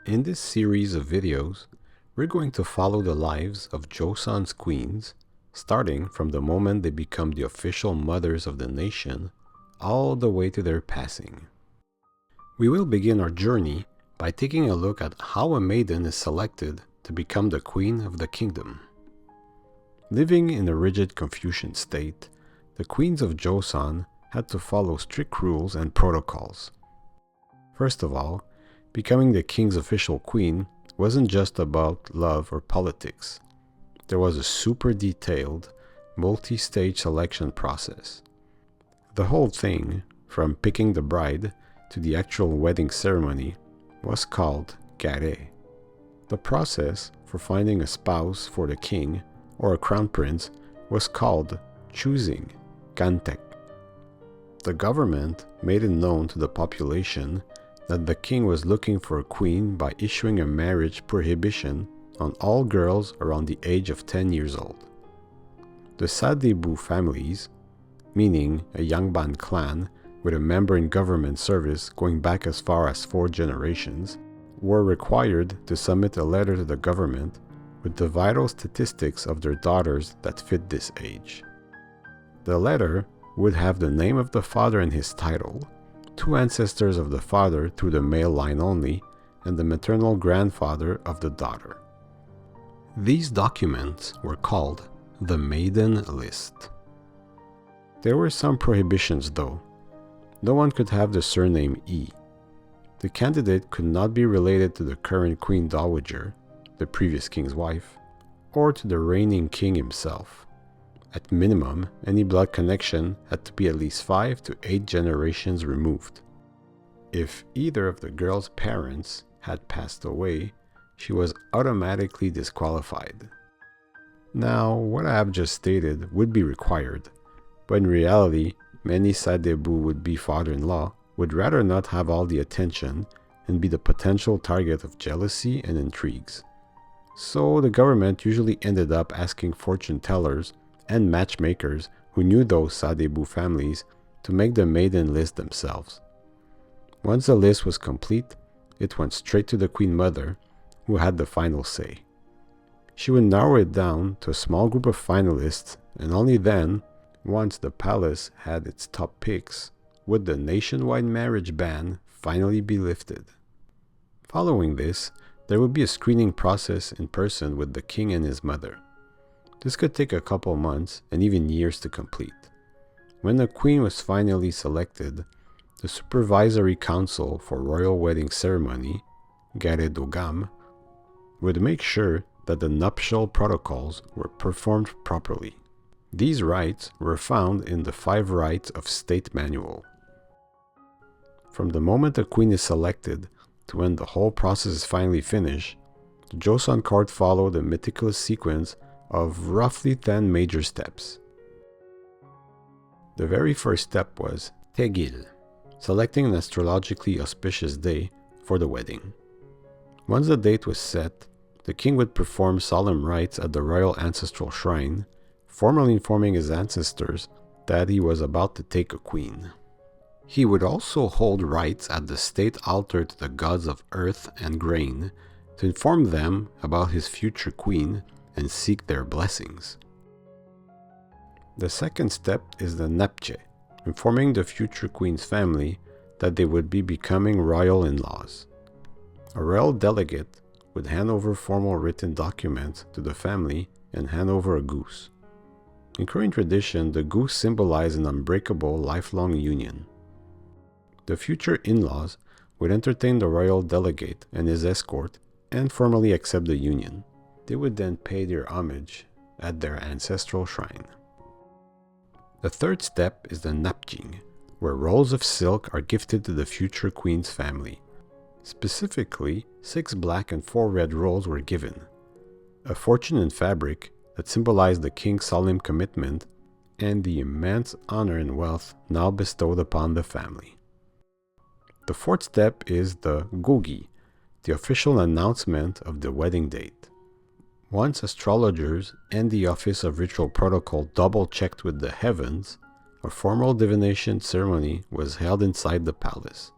In this series of videos, we're going to follow the lives of Joseon's queens, starting from the moment they become the official mothers of the nation, all the way to their passing. We will begin our journey by taking a look at how a maiden is selected to become the queen of the kingdom. Living in a rigid Confucian state, the queens of Joseon had to follow strict rules and protocols. First of all, becoming the king's official queen wasn't just about love or politics. There was a super detailed, multi-stage selection process. The whole thing, from picking the bride to the actual wedding ceremony, was called Garye. The process for finding a spouse for the king or a crown prince was called choosing, gantek. The government made it known to the population that the king was looking for a queen by issuing a marriage prohibition on all girls around the age of 10 years old. The Sadebu families, meaning a yangban clan with a member in government service going back as far as 4 generations, were required to submit a letter to the government with the vital statistics of their daughters that fit this age. The letter would have the name of the father and his title, 2 ancestors of the father through the male line only, and the maternal grandfather of the daughter. These documents were called the Maiden list. There were some prohibitions though. No one could have the surname E. The candidate could not be related to the current Queen Dowager, the previous king's wife, or to the reigning king himself. At minimum, any blood connection had to be at least 5 to 8 generations removed. If either of the girl's parents had passed away, she was automatically disqualified. Now, what I have just stated would be required, but in reality, many Sadebu would-be father-in-law would rather not have all the attention and be the potential target of jealousy and intrigues. So the government usually ended up asking fortune tellers and matchmakers who knew those Sadebu families to make the maiden list themselves. Once the list was complete, it went straight to the Queen Mother, who had the final say. She would narrow it down to a small group of finalists, and only then, once the palace had its top picks, would the nationwide marriage ban finally be lifted. Following this, there would be a screening process in person with the king and his mother. This could take a couple months and even years to complete. When the queen was finally selected, the Supervisory Council for Royal Wedding Ceremony, Garye Dogam, would make sure that the nuptial protocols were performed properly. These rites were found in the 5 Rites of State Manual. From the moment the queen is selected to when the whole process is finally finished, the Joseon court followed a meticulous sequence of roughly 10 major steps. The very first step was Tegil, selecting an astrologically auspicious day for the wedding. Once the date was set, the king would perform solemn rites at the royal ancestral shrine, formally informing his ancestors that he was about to take a queen. He would also hold rites at the state altar to the gods of earth and grain to inform them about his future queen and seek their blessings. The second step is the Napche, informing the future queen's family that they would be becoming royal in-laws. A royal delegate would hand over formal written documents to the family and hand over a goose. In Korean tradition, the goose symbolized an unbreakable lifelong union. The future in-laws would entertain the royal delegate and his escort and formally accept the union. They would then pay their homage at their ancestral shrine. The third step is the napjing, where rolls of silk are gifted to the future queen's family. Specifically, 6 black and 4 red rolls were given, a fortune in fabric that symbolized the king's solemn commitment and the immense honor and wealth now bestowed upon the family. The fourth step is the gogi, the official announcement of the wedding date. Once astrologers and the Office of Ritual Protocol double-checked with the heavens, a formal divination ceremony was held inside the palace.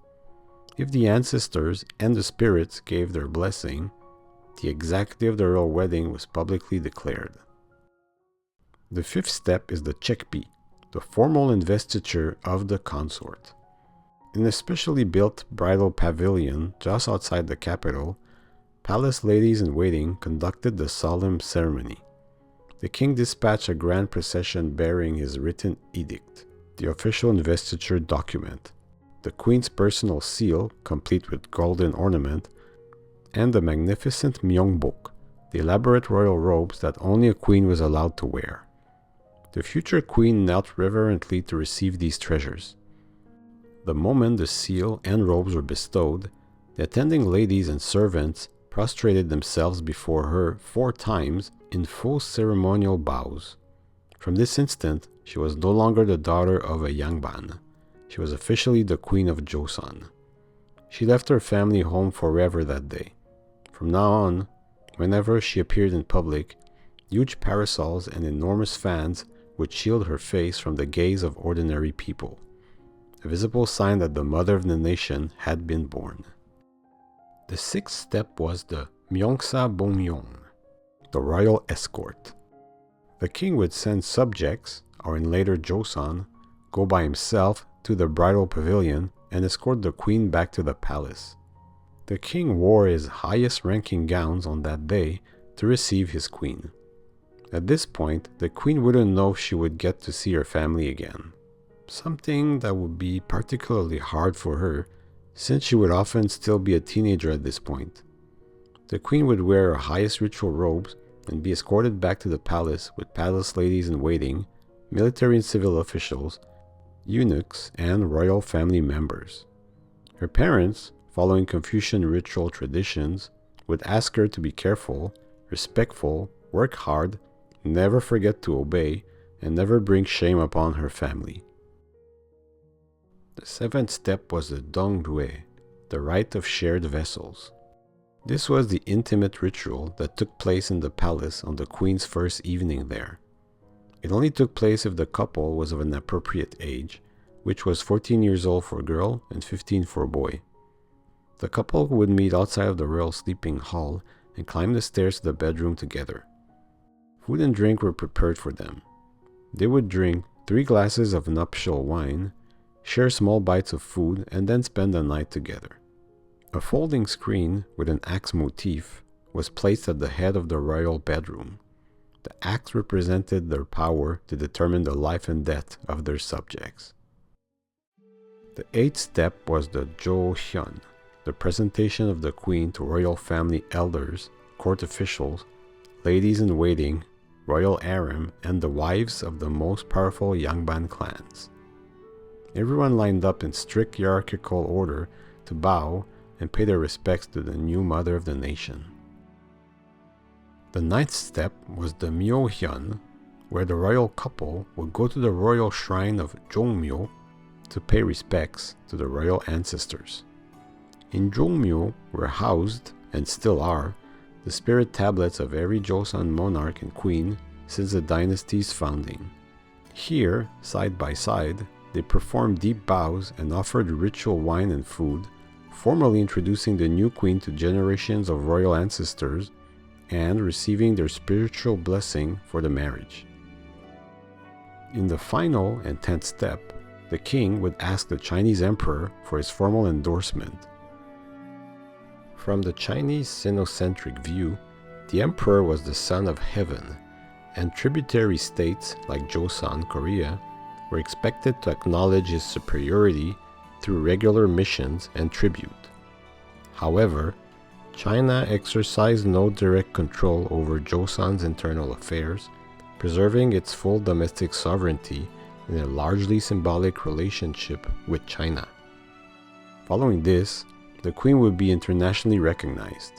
If the ancestors and the spirits gave their blessing, the exact day of the royal wedding was publicly declared. The fifth step is the chekpi, the formal investiture of the consort. In a specially built bridal pavilion just outside the capital, palace ladies-in-waiting conducted the solemn ceremony. The king dispatched a grand procession bearing his written edict, the official investiture document, the queen's personal seal, complete with golden ornament, and the magnificent myeongbok, the elaborate royal robes that only a queen was allowed to wear. The future queen knelt reverently to receive these treasures. The moment the seal and robes were bestowed, the attending ladies and servants prostrated themselves before her 4 times in full ceremonial bows. From this instant, she was no longer the daughter of a yangban. She was officially the queen of Joseon. She left her family home forever that day. From now on, whenever she appeared in public, huge parasols and enormous fans would shield her face from the gaze of ordinary people, a visible sign that the mother of the nation had been born. The sixth step was the Myeongsa Bongyong, the royal escort. The king would send subjects, or in later Joseon, go by himself to the bridal pavilion and escort the queen back to the palace. The king wore his highest-ranking gowns on that day to receive his queen. At this point, the queen wouldn't know if she would get to see her family again, something that would be particularly hard for her since she would often still be a teenager at this point. The queen would wear her highest ritual robes and be escorted back to the palace with palace ladies-in-waiting, military and civil officials, eunuchs, and royal family members. Her parents, following Confucian ritual traditions, would ask her to be careful, respectful, work hard, never forget to obey, and never bring shame upon her family. The seventh step was the dongrue, the rite of shared vessels. This was the intimate ritual that took place in the palace on the queen's first evening there. It only took place if the couple was of an appropriate age, which was 14 years old for a girl and 15 for a boy. The couple would meet outside of the royal sleeping hall and climb the stairs to the bedroom together. Food and drink were prepared for them. They would drink 3 glasses of nuptial wine, share small bites of food, and then spend the night together. A folding screen with an axe motif was placed at the head of the royal bedroom. The axe represented their power to determine the life and death of their subjects. The eighth step was the Joseon, the presentation of the queen to royal family elders, court officials, ladies-in-waiting, royal harem, and the wives of the most powerful yangban clans. Everyone lined up in strict hierarchical order to bow and pay their respects to the new mother of the nation. The ninth step was the Myohyun, where the royal couple would go to the royal shrine of Jongmyo to pay respects to the royal ancestors. In Jongmyo were housed, and still are, the spirit tablets of every Joseon monarch and queen since the dynasty's founding. Here, side by side, they performed deep bows and offered ritual wine and food, formally introducing the new queen to generations of royal ancestors and receiving their spiritual blessing for the marriage. In the final and 10th step, the king would ask the Chinese emperor for his formal endorsement. From the Chinese Sinocentric view, the emperor was the son of heaven, and tributary states like Joseon, Korea, were expected to acknowledge his superiority through regular missions and tribute. However, China exercised no direct control over Joseon's internal affairs, preserving its full domestic sovereignty in a largely symbolic relationship with China. Following this, the queen would be internationally recognized,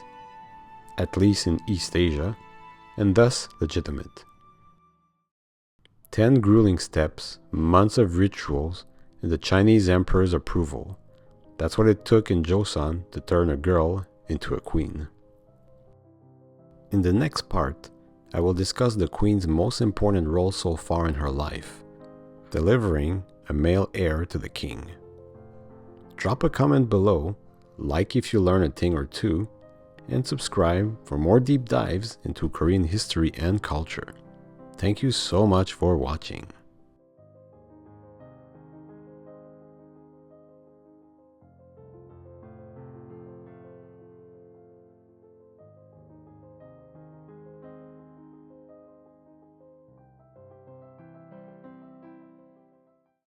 at least in East Asia, and thus legitimate. 10 grueling steps, months of rituals, and the Chinese emperor's approval. That's what it took in Joseon to turn a girl into a queen. In the next part, I will discuss the queen's most important role so far in her life, delivering a male heir to the king. Drop a comment below like if you learn a thing or two, and subscribe for more deep dives into Korean history and culture. Thank you so much for watching.